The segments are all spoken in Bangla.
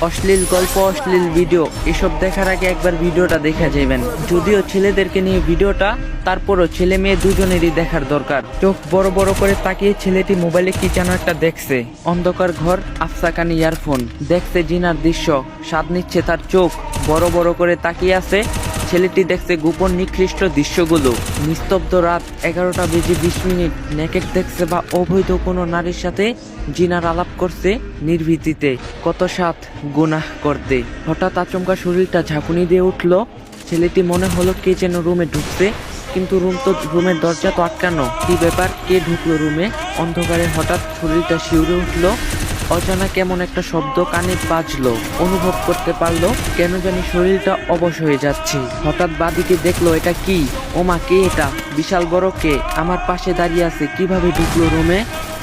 অশ্লীল গল্প, অশ্লীল ভিডিও এসব দেখার আগে একবার ভিডিওটা দেখা যাবেন। যদিও ছেলেদেরকে নিয়ে ভিডিওটা, তারপরও ছেলে মেয়ে দুজনেরই দেখার দরকার। চোখ বড় বড় করে তাকিয়ে ছেলেটি মোবাইলে কি যেন একটা দেখছে। অন্ধকার ঘর, আফসা কানে ইয়ারফোন, দেখছে জিনার দৃশ্য, স্বাদ নিচ্ছে তার চোখ। বড় বড় করে তাকিয়ে আছে ছেলেটি, দেখছে গোপন নিকৃষ্ট দৃশ্যগুলো। নিস্তব্ধ রাত, 11:20 নেকেট দেখছে বা অবৈধ কোনো নারীর সাথে জিনার আলাপ করছে নির্ভীতিতে। কত সাথ গুনাহ করতে। হঠাৎ আচমকা শরীরটা ঝাঁকুনি দিয়ে উঠল। ছেলেটি মনে হলো কে যেন রুমে ঢুকছে, কিন্তু রুমের দরজা তো আটকানো। কি ব্যাপার, কে ঢুকলো রুমে? অন্ধকারে হঠাৎ শরীরটা শিউরে উঠলো। অজানা কেমন একটা শব্দ কানে বাজলো। অনুভব করতে পারলো কেন জানি শরীরটা অবশ হয়ে যাচ্ছে। হঠাৎ বাদিকে দেখলো, এটা কি? ওমা, কে এটা? বিশাল বড় কে আমার পাশে দাঁড়িয়ে আছে? কিভাবে ঢুকলো রুমে?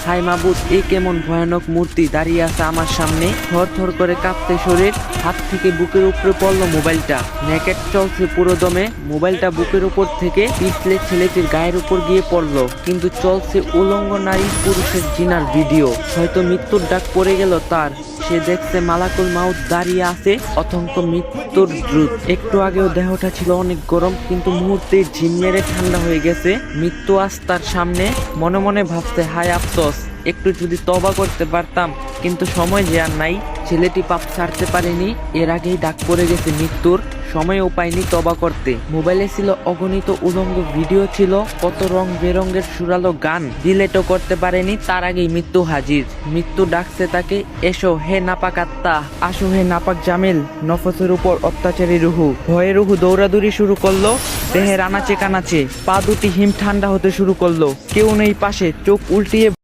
হাই মাবুদ, এ কেমন ভয়ানক মূর্তি দাঁড়িয়ে আছে আমার সামনে। থর থর করে কাঁপতে শরীর, হাত থেকে বুকের উপরে পড়লো মোবাইলটা। নেকেট চলছে পুরো দমে। মোবাইলটা বুকের উপর থেকে পিছলে ছেলেটির গায়ের উপর গিয়ে পড়লো, কিন্তু চলছে উলঙ্গ নারী পুরুষের জিনার ভিডিও। হয়তো মৃত্যুর ডাক পড়ে গেল তার। সে দেখছে মালাকুল মাউত দাঁড়িয়ে আছে অথঙ্ক মৃত্যুর দ্রুত। একটু আগেও দেহটা ছিল অনেক গরম, কিন্তু মুহূর্তে ঝিম মেরে ঠান্ডা হয়ে গেছে। মৃত্যু আজ তার সামনে। মনে মনে ভাবছে, হায় আফসোস, একটু যদি তওবা করতে পারতাম, কিন্তু সময় যে আর নাই। ছেলেটি পাপ ছাড়তে পারেনি, এর আগেই ডাক পড়ে গেছে মৃত্যুর। সময়ও পায়নি তওবা করতে। মোবাইলে ছিল অগণিত উলঙ্গ ভিডিও, ছিল কত রং বেরঙের সুরালো গান। ডিলেটও করতে পারেনি, তার আগেই মৃত্যু হাজির। মৃত্যু ডাকছে তাকে, এসো হে নাপাক আত্মা, আসো হে নাপাক জামিল। নফসের উপর অত্যাচারী রুহু। ভয়ে রুহু দৌড়াদৌড়ি শুরু করলো, দেহের আনাচে কানাচে। পা দুটি হিম ঠান্ডা হতে শুরু করলো। কেউ নেই পাশে। চোখ উল্টিয়ে